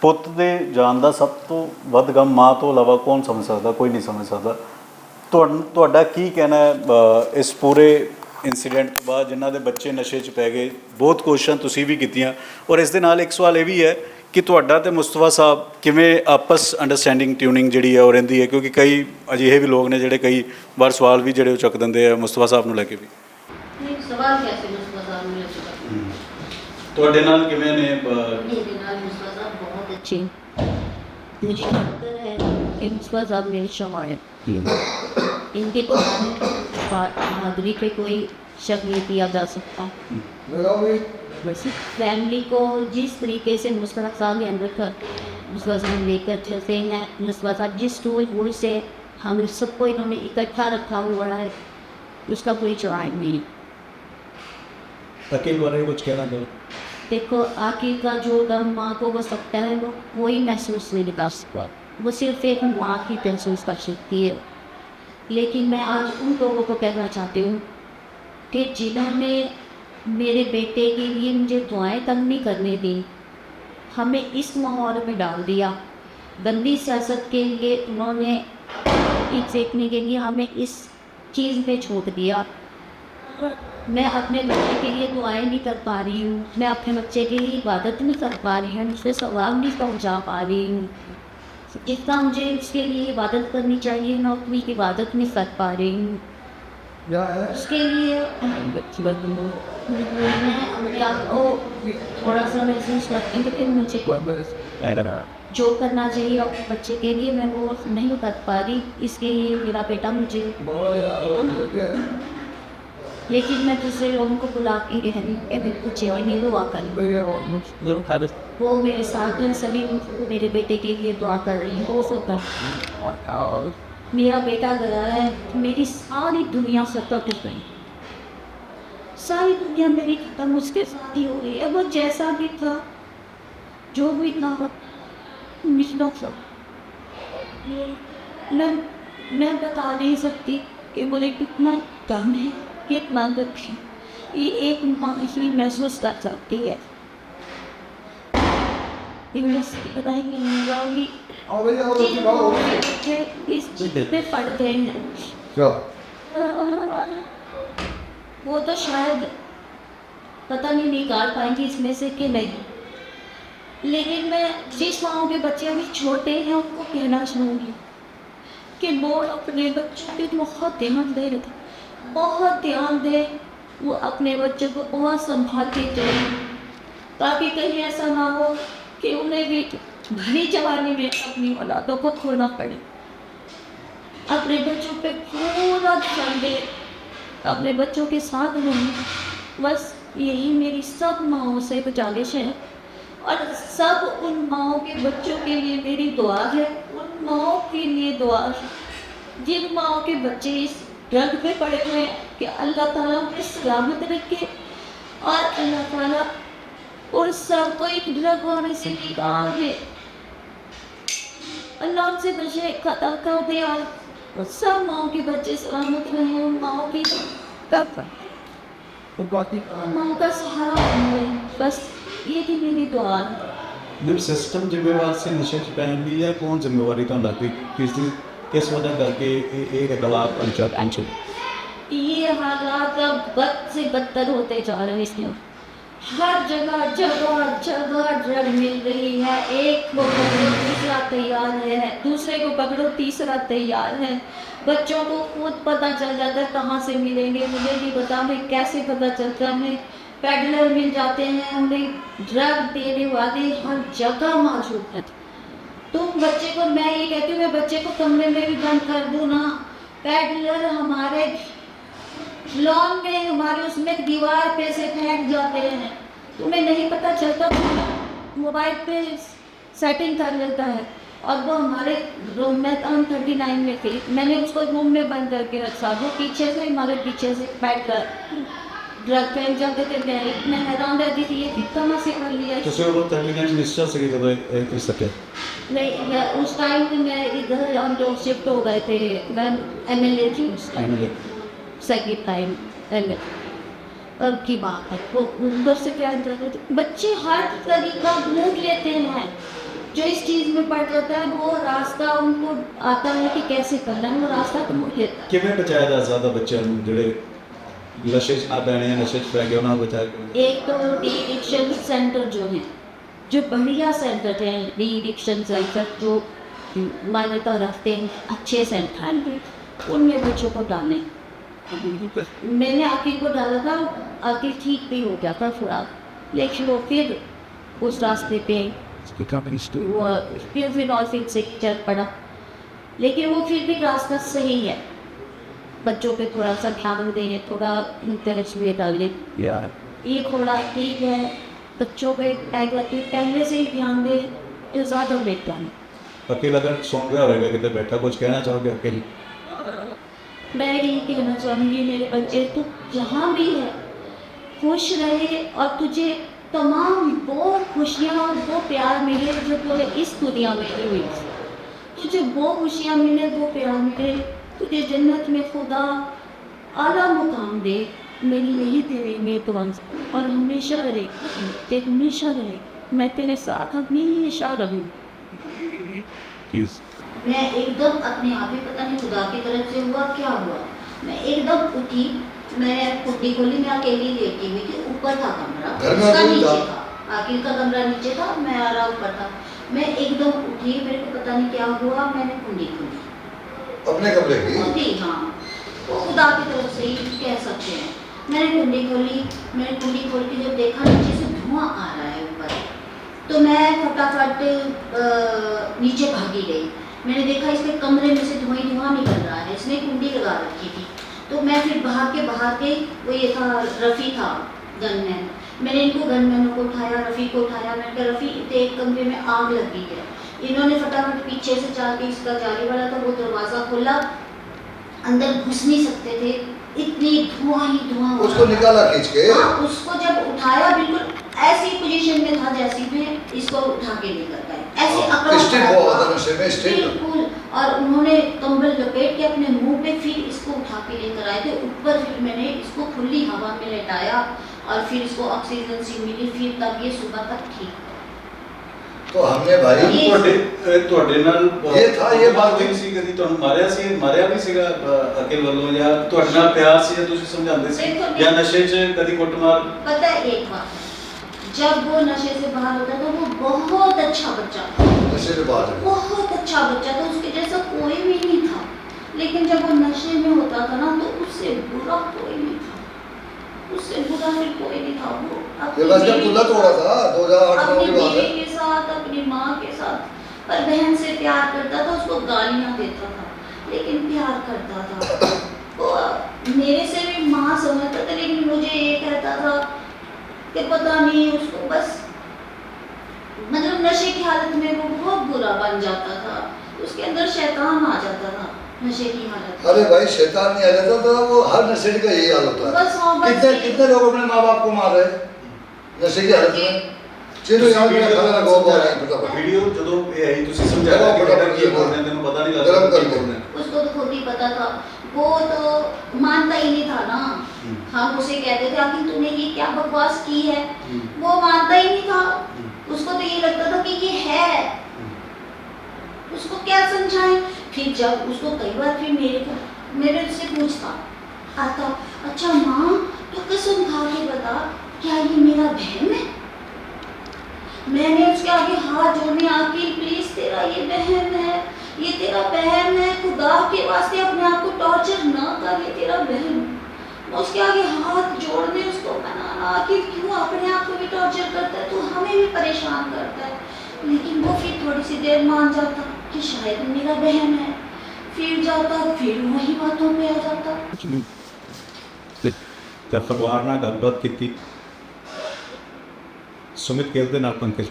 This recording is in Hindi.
ਪੁੱਤ ਦੇ ਜਾਣ ਦਾ ਸਭ ਤੋਂ ਵੱਧ ਗਮ ਮਾਂ ਤੋਂ ਇਲਾਵਾ ਕੌਣ ਸਮਝ ਸਕਦਾ, ਕੋਈ ਨਹੀਂ ਸਮਝ ਸਕਦਾ। ਤੁਹਾਡਾ ਕੀ ਕਹਿਣਾ ਹੈ ਇਸ ਪੂਰੇ ਇੰਸੀਡੈਂਟ ਤੋਂ ਬਾਅਦ ਜਿਨ੍ਹਾਂ ਦੇ ਬੱਚੇ ਨਸ਼ੇ 'ਚ ਪੈ ਗਏ? ਬਹੁਤ ਕੋਸ਼ਿਸ਼ਾਂ ਤੁਸੀਂ ਵੀ ਕੀਤੀਆਂ, ਔਰ ਇਸ ਦੇ ਨਾਲ ਇੱਕ ਸਵਾਲ ਇਹ ਵੀ ਹੈ ਕਿ ਤੁਹਾਡਾ ਤੇ ਮੁਸਤਫਾ ਸਾਹਿਬ ਕਿਵੇਂ ਆਪਸ ਅੰਡਰਸਟੈਂਡਿੰਗ ਟਿਊਨਿੰਗ ਜਿਹੜੀ ਹੈ ਉਹ ਰਹਿੰਦੀ ਹੈ? ਕਿਉਂਕਿ ਕਈ ਅਜਿਹੇ ਵੀ ਲੋਕ ਨੇ ਜਿਹੜੇ ਕਈ ਵਾਰ ਸਵਾਲ ਵੀ ਜਿਹੜੇ ਉਹ ਚੱਕ ਦਿੰਦੇ ਆ ਮੁਸਤਫਾ ਸਾਹਿਬ ਨੂੰ ਲੈ ਕੇ ਵੀ। ਸਵਾਲ कैसे मुस्तफा साहब ने रखा? ਤੁਹਾਡੇ ਨਾਲ ਕਿਵੇਂ ਨੇ? मेरे नाल मुस्तफा साहब बहुत अच्छे, मुझे लगता है कि मुस्तफा साहब मेरे शमाए इनके बहादुरी पे कोई शक नहीं किया जा सकता। वैसे फैमिली को जिस तरीके से मुस्तफा साहब ने अंदर कर मुस्तफा साहब लेकर चलते हैं, मुस्तफा साहब जिस टूल वूल से हम सबको इन्होंने इकट्ठा रखा हुआ है, उसका कोई चौराई नहीं। अकेले बारे में कुछ कहना दो। देखो आखिर का जो दम माँ को वो सकता है वो कोई महसूस नहीं कर सकता, वो सिर्फ एक माँ ही महसूस कर सकती है। लेकिन मैं आज उन लोगों को कहना चाहती हूँ कि जिन्होंने मेरे बेटे के लिए मुझे दुआएं तक नहीं करने दी, हमें इस माहौल में डाल दिया, गंदी सियासत के लिए उन्होंने ईद सेकने के लिए हमें इस चीज़ में छोड़ दिया। मैं अपने बच्चे के लिए दुआएं नहीं कर पा रही हूँ, मैं अपने बच्चे के लिए इबादत नहीं कर पा रही हूँ, उसे सवाब नहीं पहुँचा पा रही हूँ। जितना मुझे उसके लिए इबादत करनी चाहिए मैं उतनी इबादत नहीं कर पा रही हूँ। उसके लिए मैं अपने आप को थोड़ा सा महसूस करती हूँ कि मुझे जो करना चाहिए अपने बच्चे के लिए मैं वो नहीं कर पा रही। इसके लिए मेरा बेटा मुझे, लेकिन मैं दूसरे लोगों को बुला के कह रही हूँ कि कुछ नहीं दुआ कर, वो मेरे साथ में सभी मेरे बेटे के लिए दुआ कर रही हैं। वो सब कर मेरा बेटा गया है, मेरी सारी दुनिया सबका टूट गई, सारी दुनिया मेरी खत्म उसके साथ ही हो गई है। वो जैसा भी था जो भी था मिश्रा सब मैं बता नहीं सकती कि मुझे कितना कम है, कितना दुख है, ये एक माँ ही महसूस कर सकती है। इस पे पढ़ते हैं वो तो शायद पता नहीं निकाल पाएंगे इसमें से कि नहीं, लेकिन मैं जिस माँ के बच्चे अभी छोटे हैं उनको कहना चाहूँगी कि वो अपने बच्चों पे बहुत ध्यान दे रहे थे, बहुत ध्यान दे, वो अपने बच्चों को बहुत संभाल के चले, ताकि कहीं ऐसा ना हो कि उन्हें भी भरी जवानी में अपनी औलादों को खोना पड़े। अपने बच्चों पे पूरा ध्यान दे, अपने बच्चों के साथ रहें, बस यही मेरी सब माँओं से गुजारिश है। और सब उन माँओं के बच्चों के लिए मेरी दुआ है, उन माँओं के लिए दुआ है जिन माँओं के बच्चे इस ड्रग पे पड़े हुए हैं कि अल्लाह ताला उन्हें सलामत रखे और अल्लाह ताला उन सबको एक ड्रग होने से निकाल दे, अल्लाह उनसे नशे खत्म कर दे और सब माँओं के बच्चे सलामत रहे, उन माँओं की तब माँ का सहारा बने, बस ये थी मेरी दुआ। जब सिस्टम जिम्मेवार से नशे च पैन भी है, कौन जिम्मेवारी तो लगती किस वजह करके एक गलाब पंचायत ये हालात अब बद से बदतर होते जा रहे हैं। इसमें हर जगह जगह जगह ड्रग मिल रही है, एक को पकड़ो दूसरा तैयार है, दूसरे को पकड़ो तीसरा तैयार है। बच्चों को खुद पता चल जाता है कहाँ से मिलेंगे, मुझे नहीं पता हमें कैसे पता चलता, हमें पेडलर मिल जाते हैं, उन्हें ड्रग देने वाले हर जगह मौजूद है। तो बच्चे को मैं ये कहती हूँ मैं बच्चे को कमरे में भी बंद कर दूँ ना, पेडलर हमारे लॉन में हमारे उसमें दीवार पे से फेंक जाते हैं, तुम्हें नहीं पता चलता, मोबाइल पे सेटिंग कर लेता है। और वो हमारे रूम में 39 में थी, मैंने उसको रूम में बंद करके रखा, वो पीछे से हमारे पीछे से बैठ कर ड्रग फेंक जाते थे। मैं हैरान रहती थी ये कितना से कर लिया। नहीं मैं उस टाइम में इधर हम लोग शिफ्ट हो गए थे, मैं MLA थी उस टाइम सेकेंड टाइम MLA। अब की बात है वो उधर से क्या बच्चे हर तरीका ढूंढ लेते हैं चीज़ में पड़ जाता है, वो रास्ता उनको आता है कि कैसे करना है, वो रास्ता तो मुझे ਕਿਵੇਂ ਬਚਾਇਆ ਜਾ ਸਕਦਾ ਬੱਚਿਆਂ ਨੂੰ ਜਿਹੜੇ ਨਸ਼ੇ 'ਚ ਨਾ ਪੈਣੇ ਆ, ਨਸ਼ੇ 'ਚ ਪੈ ਗਏ ਉਹਨਾਂ ਨੂੰ ਬਚਾਇਆ ਕਿਵੇਂ? एक तो डी एडिक्शन सेंटर जो है, जो बढ़िया सेंटर है, डी एडिक्शन सेंटर जो मान्यता रखते हैं, अच्छे सेंटर हैं, उनमें बच्चों को डालें। मैंने आकिल को डाला था, आकिल ठीक भी हो गया था थोड़ा, लेकिन वो फिर उस रास्ते पे वो फिर और फिर से चल पड़ा, लेकिन वो फिर भी रास्ता सही है। बच्चों पे थोड़ा सा ध्यान दें, थोड़ा इंटरेस्ट भी डालें, ये थोड़ा ठीक है। बच्चों पे पहले से ही ध्यान दें तो ज़्यादा बेहतर है। अकेला अगर सुन रहा होगा कितने बैठा, कुछ कहना चाहोगे अकेले? मैं यही कहना चाहूँगी मेरे बच्चे तो जहाँ भी है खुश रहे, और तुझे तमाम वो खुशियाँ और वो प्यार मिले जो तुम्हें इस दुनिया में नहीं हुई। तुझे वो खुशियाँ मिले, वो प्यार मिले, तुझे जन्नत में खुदा आला मुकाम दे। मेरी यही तेरी में तो और हमेशा रहे, ते हमेशा रहे, मैं तेरे साथ हमेशा रहूँ। मैं एकदम अपने आप ही पता नहीं खुदा की तरफ से हुआ क्या हुआ, मैं एकदम उठी, मैं कुर्ती खोली, मैं अकेली लेटी हुई थी, ऊपर था कमरा, उसका नीचे था, आकिल का कमरा नीचे था, मैं आ रहा ऊपर था। मैं एकदम उठी, मेरे को पता नहीं क्या हुआ, मैंने कुंडी खोली अपने कमरे की। खुद ही, हाँ, वो खुदा की तरफ से ही कह सकते हैं। मैंने कुंडी खोली, मैंने कुंडी खोल के जब देखा नीचे से धुआं आ रहा है ऊपर, तो मैं फटाफट नीचे भागी गई। मैंने देखा इसके कमरे में से धुआं निकल रहा है, इसने कुंडी लगा रखी थी, तो मैं फिर बाहर गई। वो ये था, रफ़ी था गनमैन, मैंने इनको गनमैनों को उठाया, रफ़ी को उठाया, मैंने कहा रफ़ी एक कमरे में आग लगी है। इन्होंने फटाफट पीछे से जाके, इसका जाली वाला था, वो दरवाज़ा खोला, अंदर घुस नहीं सकते थे, इतनी धुआं ही धुआं। उसको निकाला खींच के? हाँ, उसको जब उठाया बिल्कुल ऐसी पोजीशन में था जैसी में इसको उठा के लेकर गए, ऐसे अकड़ा स्टिल पड़ा बहुत था। था नशे में, स्टिल। बिल्कुल, और उन्होंने कंबल लपेट के अपने मुंह पे फिर इसको उठा के लेकर आए थे ऊपर। फिर मैंने इसको खुली हवा में लेटाया और फिर इसको ऑक्सीजन सी मिली, फिर तब ये सुबह तक ठीक। तो हमने भाई ਤੁਹਾਡੇ ਨਾਲ ਇਹ ਥਾ, ਇਹ ਬਾਤ ਨਹੀਂ ਸੀ, ਕਦੀ ਤੁਹਾਨੂੰ ਮਾਰਿਆ ਵੀ ਸੀਗਾ ਅਕਲ ਵੱਲੋਂ, ਜਾਂ ਤੁਹਾਡੇ ਨਾਲ ਪਿਆਰ ਸੀ, ਜਾਂ ਤੁਸੀਂ ਸਮਝਾਉਂਦੇ ਸੀ, ਜਾਂ ਨਸ਼ੇ 'ਚ ਕਦੀ ਕੁੱਟਮਾਰ? पता है एक बात, जब वो नशे से बाहर होता था वो बहुत अच्छा बच्चा था, नशे के बाद में। बहुत अच्छा बच्चा था, उसके जैसा कोई भी नहीं था। लेकिन जब वो नशे में होता था ना, तो उससे बुरा कोई नहीं था, उससे बुरा फिर कोई नहीं था। वो ये बस जब खुला तोड़ा था 2008 अपनी की बात है। बीवी के साथ, अपनी माँ के साथ, पर बहन से प्यार करता था, उसको गालियाँ देता था, लेकिन प्यार करता था। वो मेरे से भी माँ समझता था, लेकिन मुझे ये कहता था कि पता नहीं उसको बस, मतलब नशे की हालत में वो बहुत बुरा बन जाता था, उसके अंदर शैतान आ जाता था नशे की हालत में। अरे भाई शैतान नहीं आ जाता था, वो हर नशे का यही हाल होता है। बस हाँ, बस कितने लोग अपने माँ बाप को मार रहे नशे की हालत में। चलो यार मेरा खाना लगा हुआ है फटाफट। ਵੀਡੀਓ ਜਦੋਂ ਇਹ ਆਈ ਤੁਸੀਂ ਸਮਝਾਇਆ ਕਿ ਬੇਟਾ ਕੀ ਬੋਲ ਰਹੇ, ਤੈਨੂੰ ਪਤਾ ਨਹੀਂ ਲੱਗਦਾ गरम ਕੀ कर ਬੋਲ ਰਹੇ? उसको तो खुद ही पता था, वो तो मानता ही नहीं था ना। हम उसे कहते थे आखिर तूने ये क्या बकवास की है, वो मानता ही नहीं था। उसको तो ये लगता था कि ये है, उसको क्या समझाएं। फिर जब उसको कई बार फिर मेरे से पूछता आता, अच्छा माँ तो कसम खा के बता, क्या ये मेरा बहन है? मैंने उसके आगे हाथ जोड़ने, आखिर प्लीज तेरा ये बहन है, ये तेरा बहन है, खुदा के वास्ते अपने आप को टॉर्चर ना कर, ये तेरा बहन। उसके आगे हाथ जोड़ने, उसको मनाना, आखिर क्यों अपने आप को भी टॉर्चर करता है, तो हमें भी परेशान करता है। लेकिन वो फिर थोड़ी सी देर मान जाता कि शायद मेरा बहन है, फिर जाता, फिर वही बातों पे आ जाता। जब परिवार ਨਾਲ ਗੱਲਬਾਤ ਕੀਤੀ, ਸੁਮਿਤ ਗਿੱਲ ਦੇ ਨਾਲ ਪੰਕਜ